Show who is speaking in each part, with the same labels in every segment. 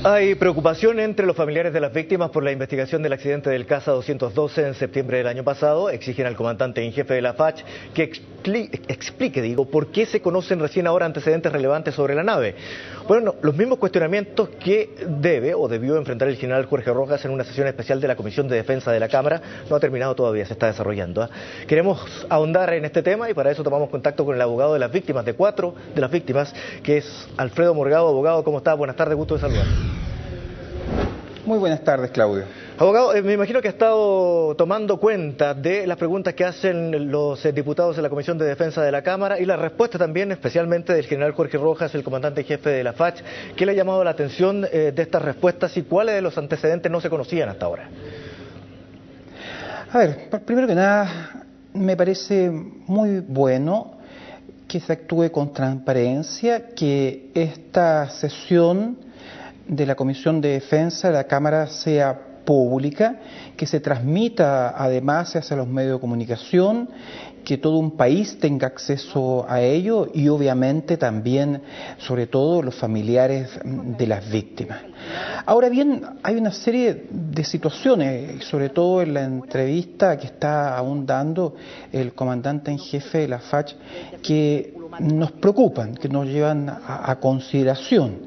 Speaker 1: Hay preocupación entre los familiares de las víctimas por la investigación del accidente del Caza 212 en septiembre del año pasado. Exigen al comandante en jefe de la FACH que explique, por qué se conocen recién ahora antecedentes relevantes sobre la nave. Bueno, los mismos cuestionamientos que debe o debió enfrentar el general Jorge Rojas en una sesión especial de la Comisión de Defensa de la Cámara. No ha terminado todavía, se está desarrollando. Queremos ahondar en este tema y para eso tomamos contacto con el abogado de las víctimas, de 4 de las víctimas, que es Alfredo Morgado. Abogado, ¿cómo está? Buenas tardes, gusto de saludar.
Speaker 2: Muy buenas tardes, Claudio.
Speaker 1: Abogado, me imagino que ha estado tomando cuenta de las preguntas que hacen los diputados de la Comisión de Defensa de la Cámara y la respuesta también, especialmente del general Jorge Rojas, el comandante en jefe de la FACH. ¿Qué le ha llamado la atención de estas respuestas y cuáles de los antecedentes no se conocían hasta ahora?
Speaker 2: A ver, primero que nada, me parece muy bueno que se actúe con transparencia, que esta sesión de la Comisión de Defensa de la Cámara sea pública, que se transmita además hacia los medios de comunicación, que todo un país tenga acceso a ello y obviamente también, sobre todo, los familiares de las víctimas. Ahora bien, hay una serie de situaciones, sobre todo en la entrevista que está aún dando el comandante en jefe de la FACH, que nos preocupan, que nos llevan a consideración.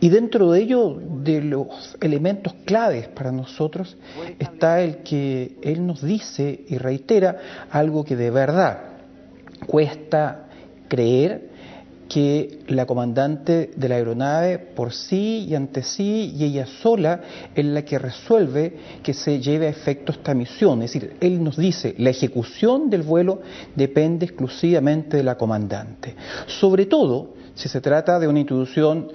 Speaker 2: Y dentro de ello, de los elementos claves para nosotros, está el que él nos dice y reitera algo que de verdad cuesta creer, que la comandante de la aeronave por sí y ante sí y ella sola es la que resuelve que se lleve a efecto esta misión. Es decir, él nos dice, la ejecución del vuelo depende exclusivamente de la comandante. Sobre todo, si se trata de una institución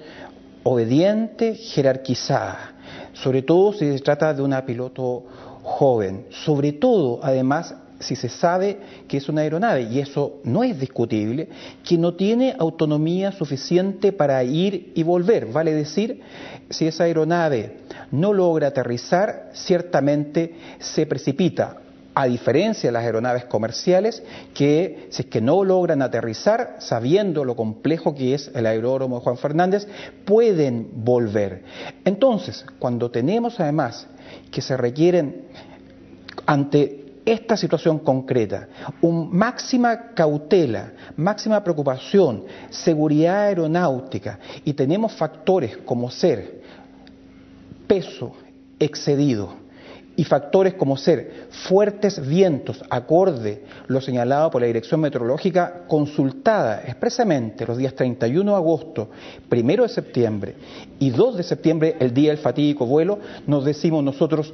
Speaker 2: obediente, jerarquizada. Sobre todo, si se trata de una piloto joven. Sobre todo, además, si se sabe que es una aeronave, y eso no es discutible, que no tiene autonomía suficiente para ir y volver. Vale decir, si esa aeronave no logra aterrizar, ciertamente se precipita. A diferencia de las aeronaves comerciales, que si es que no logran aterrizar, sabiendo lo complejo que es el aeródromo de Juan Fernández, pueden volver. Entonces, cuando tenemos además que se requieren ante esta situación concreta, máxima cautela, máxima preocupación, seguridad aeronáutica, y tenemos factores como ser peso excedido y factores como ser fuertes vientos, acorde lo señalado por la Dirección Meteorológica, consultada expresamente los días 31 de agosto, 1 de septiembre y 2 de septiembre, el día del fatídico vuelo, nos decimos nosotros,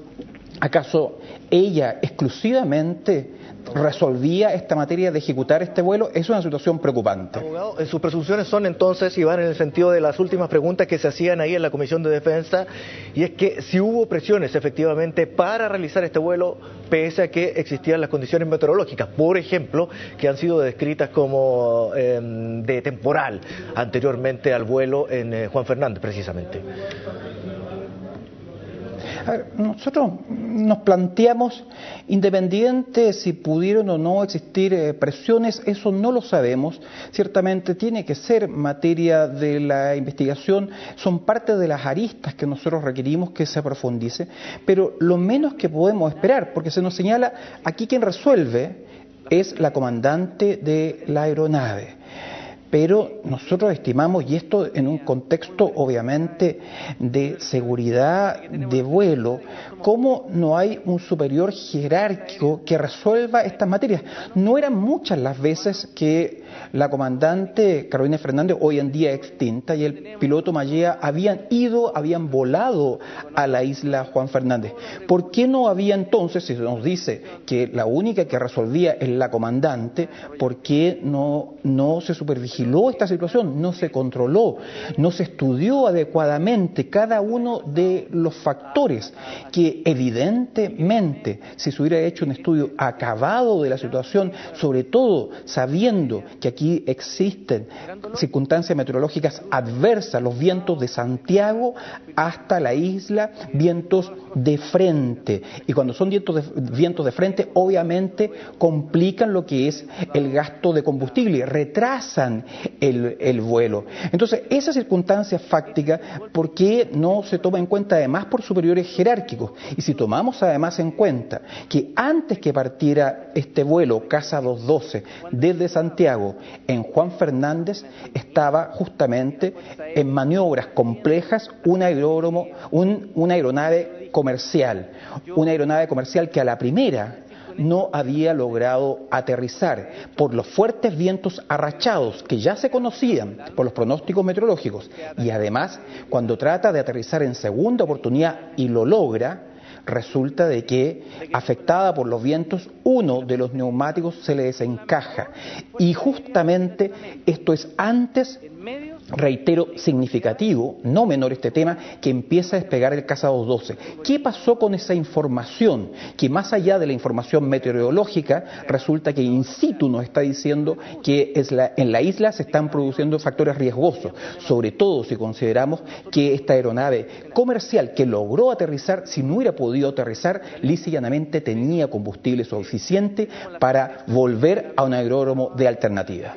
Speaker 2: ¿acaso ella exclusivamente resolvía esta materia de ejecutar este vuelo? Es una situación preocupante.
Speaker 1: Abogado, sus presunciones son entonces, y van en el sentido de las últimas preguntas que se hacían ahí en la Comisión de Defensa, y es que si hubo presiones efectivamente para realizar este vuelo, pese a que existían las condiciones meteorológicas, por ejemplo, que han sido descritas como de temporal anteriormente al vuelo en Juan Fernández, precisamente.
Speaker 2: A ver, nosotros nos planteamos, independiente si pudieron o no existir presiones, eso no lo sabemos. Ciertamente tiene que ser materia de la investigación, son parte de las aristas que nosotros requerimos que se profundice, pero lo menos que podemos esperar, porque se nos señala aquí quien resuelve es la comandante de la aeronave. Pero nosotros estimamos, y esto en un contexto obviamente de seguridad de vuelo, cómo no hay un superior jerárquico que resuelva estas materias. No eran muchas las veces que la comandante Carolina Fernández, hoy en día extinta, y el piloto Mallea habían volado a la isla Juan Fernández. ¿Por qué no había entonces, si se nos dice que la única que resolvía es la comandante, por qué no se supervigiló esta situación, no se controló, no se estudió adecuadamente cada uno de los factores que evidentemente, si se hubiera hecho un estudio acabado de la situación, sobre todo sabiendo que aquí existen circunstancias meteorológicas adversas, los vientos de Santiago hasta la isla, vientos de frente. Y cuando son vientos de frente, obviamente complican lo que es el gasto de combustible, retrasan el vuelo. Entonces, esa circunstancia fáctica, ¿por qué no se toma en cuenta además por superiores jerárquicos? Y si tomamos además en cuenta que antes que partiera este vuelo Casa 212 desde Santiago, en Juan Fernández estaba justamente en maniobras complejas una aeronave comercial que a la primera no había logrado aterrizar por los fuertes vientos arrachados que ya se conocían por los pronósticos meteorológicos, y además cuando trata de aterrizar en segunda oportunidad y lo logra, resulta de que, afectada por los vientos, uno de los neumáticos se le desencaja. Y justamente esto es antes, reitero, significativo, no menor este tema, que empieza a despegar el Casa 212. ¿Qué pasó con esa información? Que más allá de la información meteorológica, resulta que in situ nos está diciendo que en la isla se están produciendo factores riesgosos, sobre todo si consideramos que esta aeronave comercial que logró aterrizar, si no hubiera podido aterrizar, lisa y llanamente tenía combustible suficiente para volver a un aeródromo de alternativa.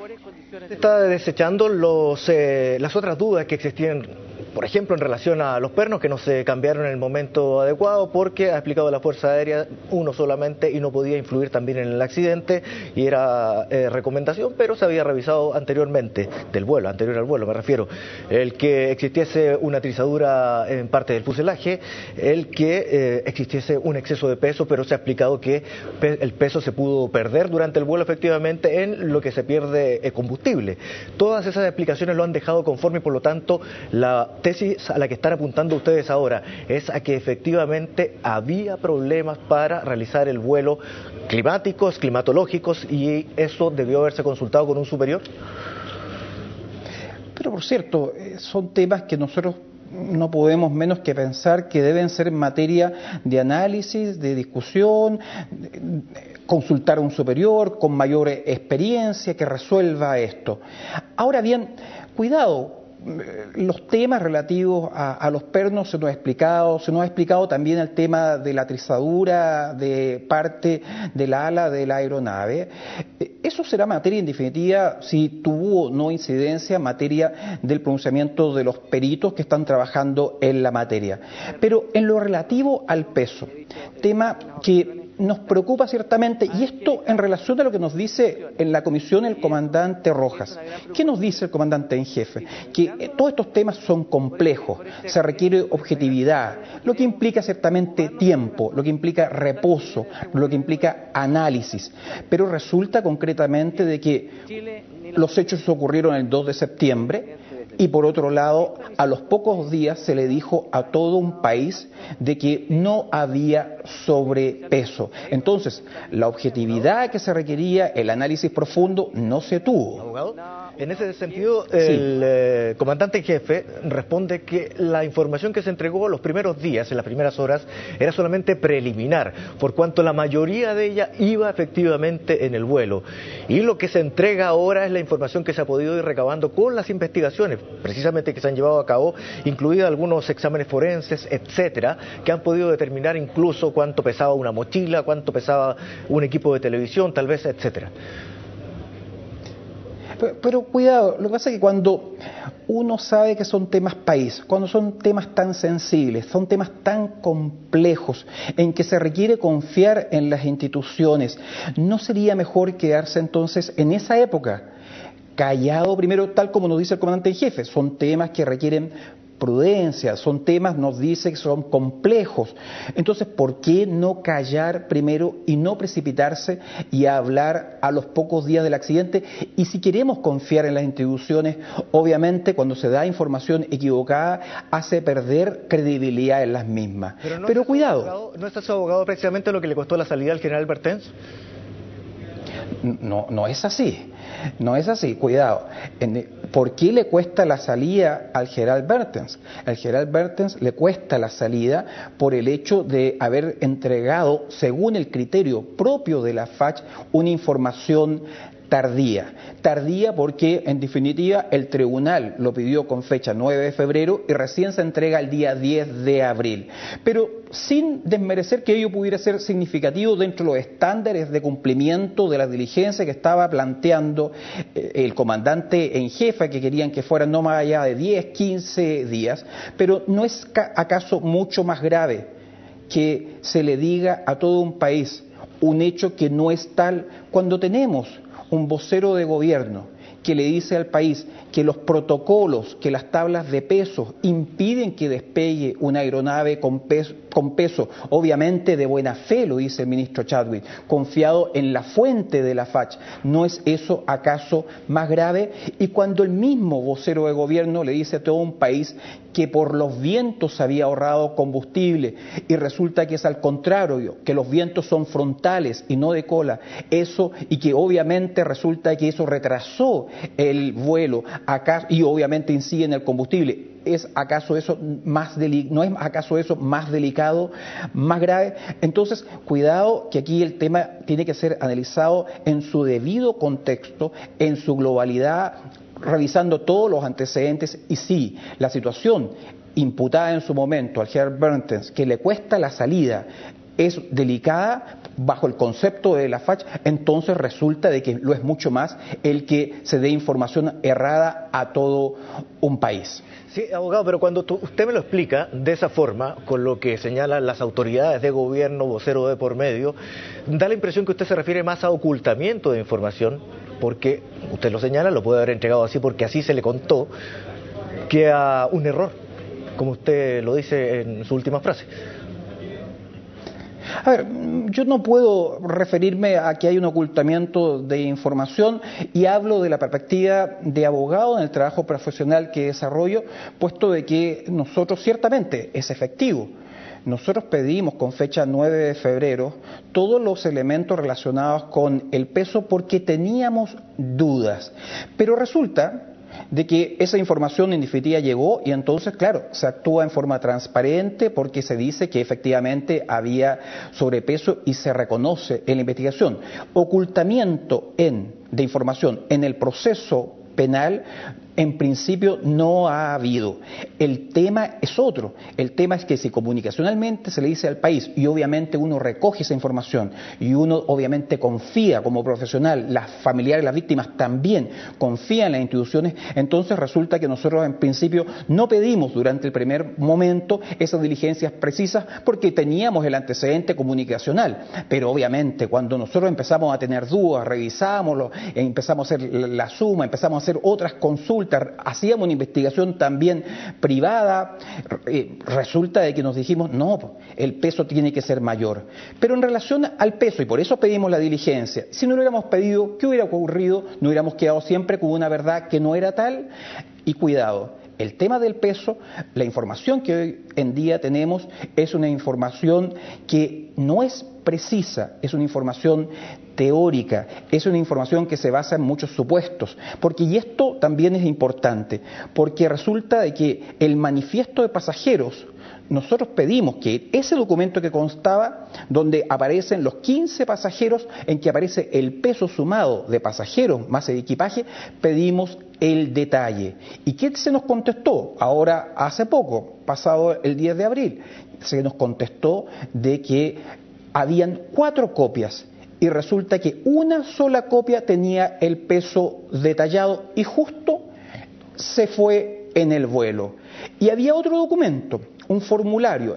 Speaker 1: Está desechando las otras dudas que existían, por ejemplo, en relación a los pernos que no se cambiaron en el momento adecuado, porque ha explicado la Fuerza Aérea uno solamente y no podía influir también en el accidente, y era recomendación, pero se había revisado anteriormente, anterior al vuelo me refiero, el que existiese una trizadura en parte del fuselaje, el que existiese un exceso de peso, pero se ha explicado que el peso se pudo perder durante el vuelo efectivamente en lo que se pierde combustible. Todas esas explicaciones lo han dejado conforme y por lo tanto la tesis a la que están apuntando ustedes ahora es a que efectivamente había problemas para realizar el vuelo climáticos, climatológicos, y eso debió haberse consultado con un superior.
Speaker 2: Pero por cierto, son temas que nosotros no podemos menos que pensar que deben ser materia de análisis, de discusión, consultar a un superior con mayor experiencia que resuelva esto. Ahora bien, cuidado, los temas relativos a los pernos se nos ha explicado también el tema de la trizadura de parte del ala de la aeronave. Eso será materia, en definitiva, si tuvo o no incidencia, materia del pronunciamiento de los peritos que están trabajando en la materia. Pero en lo relativo al peso, tema que nos preocupa ciertamente, y esto en relación a lo que nos dice en la comisión el comandante Rojas. ¿Qué nos dice el comandante en jefe? Que todos estos temas son complejos, se requiere objetividad, lo que implica ciertamente tiempo, lo que implica reposo, lo que implica análisis, pero resulta concretamente de que los hechos ocurrieron el 2 de septiembre, y por otro lado, a los pocos días se le dijo a todo un país de que no había sobrepeso. Entonces, la objetividad que se requería, el análisis profundo, no se tuvo.
Speaker 1: Abogado, en ese sentido, el comandante en jefe responde que la información que se entregó los primeros días, en las primeras horas, era solamente preliminar, por cuanto la mayoría de ella iba efectivamente en el vuelo. Y lo que se entrega ahora es la información que se ha podido ir recabando con las investigaciones, precisamente que se han llevado a cabo, incluidos algunos exámenes forenses, etcétera, que han podido determinar incluso cuánto pesaba una mochila, cuánto pesaba un equipo de televisión, tal vez, etcétera.
Speaker 2: Pero cuidado, lo que pasa es que cuando uno sabe que son temas país, cuando son temas tan sensibles, son temas tan complejos, en que se requiere confiar en las instituciones, ¿no sería mejor quedarse entonces en esa época callado primero, tal como nos dice el comandante en jefe? Son temas que requieren prudencia, son temas, nos dice que son complejos. Entonces, ¿por qué no callar primero y no precipitarse y hablar a los pocos días del accidente? Y si queremos confiar en las instituciones, obviamente cuando se da información equivocada hace perder credibilidad en las mismas. Pero cuidado.
Speaker 1: ¿No está su abogado precisamente lo que le costó la salida al general Bertens?
Speaker 2: No es así. No es así, cuidado. ¿Por qué le cuesta la salida al general Bertens? Al general Bertens le cuesta la salida por el hecho de haber entregado, según el criterio propio de la FACH, una información tardía. Tardía porque, en definitiva, el tribunal lo pidió con fecha 9 de febrero y recién se entrega el día 10 de abril. Pero sin desmerecer que ello pudiera ser significativo dentro de los estándares de cumplimiento de la diligencia que estaba planteando el comandante en jefe, que querían que fueran no más allá de 10, 15 días, pero ¿no es acaso mucho más grave que se le diga a todo un país un hecho que no es tal cuando tenemos un vocero de gobierno que le dice al país que los protocolos, que las tablas de pesos impiden que despegue una aeronave con peso, obviamente de buena fe, lo dice el ministro Chadwick, confiado en la fuente de la FACH? ¿No es eso acaso más grave? Y cuando el mismo vocero de gobierno le dice a todo un país que por los vientos había ahorrado combustible y resulta que es al contrario, que los vientos son frontales y no de cola, eso, y que obviamente resulta que eso retrasó el vuelo acá y obviamente incide en el combustible. ¿No es acaso eso más delicado, más grave? Entonces, cuidado, que aquí el tema tiene que ser analizado en su debido contexto, en su globalidad, revisando todos los antecedentes. Y sí, la situación imputada en su momento al general Berntens, que le cuesta la salida, es delicada bajo el concepto de la FACH, entonces resulta de que lo es mucho más el que se dé información errada a todo un país.
Speaker 1: Sí, abogado, pero cuando usted me lo explica de esa forma, con lo que señalan las autoridades de gobierno, vocero de por medio, da la impresión que usted se refiere más a ocultamiento de información, porque usted lo señala, lo puede haber entregado así porque así se le contó, que a un error, como usted lo dice en su última frase.
Speaker 2: A ver, yo no puedo referirme a que hay un ocultamiento de información y hablo de la perspectiva de abogado en el trabajo profesional que desarrollo, puesto de que nosotros ciertamente es efectivo. Nosotros pedimos con fecha 9 de febrero todos los elementos relacionados con el peso porque teníamos dudas, pero resulta de que esa información en definitiva llegó y entonces, claro, se actúa en forma transparente porque se dice que efectivamente había sobrepeso y se reconoce en la investigación. Ocultamiento de información en el proceso penal, en principio no ha habido. El tema es otro. El tema es que si comunicacionalmente se le dice al país y obviamente uno recoge esa información y uno obviamente confía como profesional, las familiares, las víctimas también confían en las instituciones, entonces resulta que nosotros en principio no pedimos durante el primer momento esas diligencias precisas porque teníamos el antecedente comunicacional. Pero obviamente cuando nosotros empezamos a tener dudas, revisámoslo, empezamos a hacer la suma, empezamos a hacer otras consultas, hacíamos una investigación también privada, resulta de que nos dijimos, no, el peso tiene que ser mayor. Pero en relación al peso, y por eso pedimos la diligencia, si no lo hubiéramos pedido, ¿qué hubiera ocurrido? No hubiéramos quedado siempre con una verdad que no era tal. Y cuidado, el tema del peso, la información que hoy en día tenemos es una información que no es precisa, es una información teórica, es una información que se basa en muchos supuestos, porque, y esto también es importante, porque resulta de que el manifiesto de pasajeros, nosotros pedimos que ese documento que constaba, donde aparecen los 15 pasajeros, en que aparece el peso sumado de pasajeros más el equipaje, pedimos el detalle. ¿Y qué se nos contestó? Ahora, hace poco, pasado el 10 de abril, se nos contestó de que habían 4 copias y resulta que una sola copia tenía el peso detallado y justo se fue en el vuelo. Y había otro documento, un formulario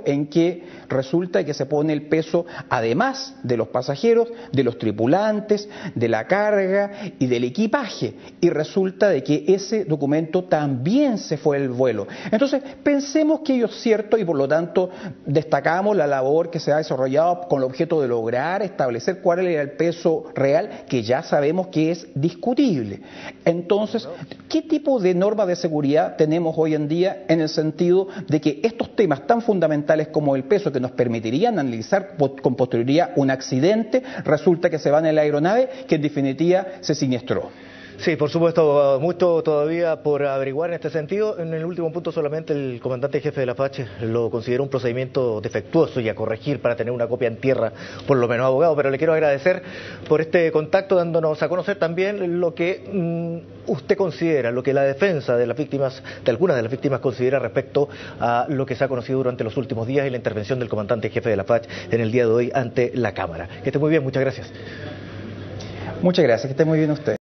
Speaker 2: en que resulta que se pone el peso, además de los pasajeros, de los tripulantes, de la carga y del equipaje. Y resulta de que ese documento también se fue el vuelo. Entonces, pensemos que ello es cierto y por lo tanto destacamos la labor que se ha desarrollado con el objeto de lograr establecer cuál era el peso real, que ya sabemos que es discutible. Entonces, ¿qué tipo de norma de seguridad tenemos hoy en día en el sentido de que estos temas tan fundamentales como el peso, que nos permitirían analizar con posterioridad un accidente, resulta que se van en la aeronave que en definitiva se siniestró?
Speaker 1: Sí, por supuesto, abogado. Mucho todavía por averiguar en este sentido. En el último punto solamente el comandante jefe de la FACH lo considera un procedimiento defectuoso y a corregir para tener una copia en tierra, por lo menos, abogado. Pero le quiero agradecer por este contacto, dándonos a conocer también lo que usted considera, lo que la defensa de las víctimas, de algunas de las víctimas, considera respecto a lo que se ha conocido durante los últimos días y la intervención del comandante jefe de la FACH en el día de hoy ante la Cámara. Que esté muy bien, muchas gracias.
Speaker 2: Muchas gracias, que esté muy bien usted.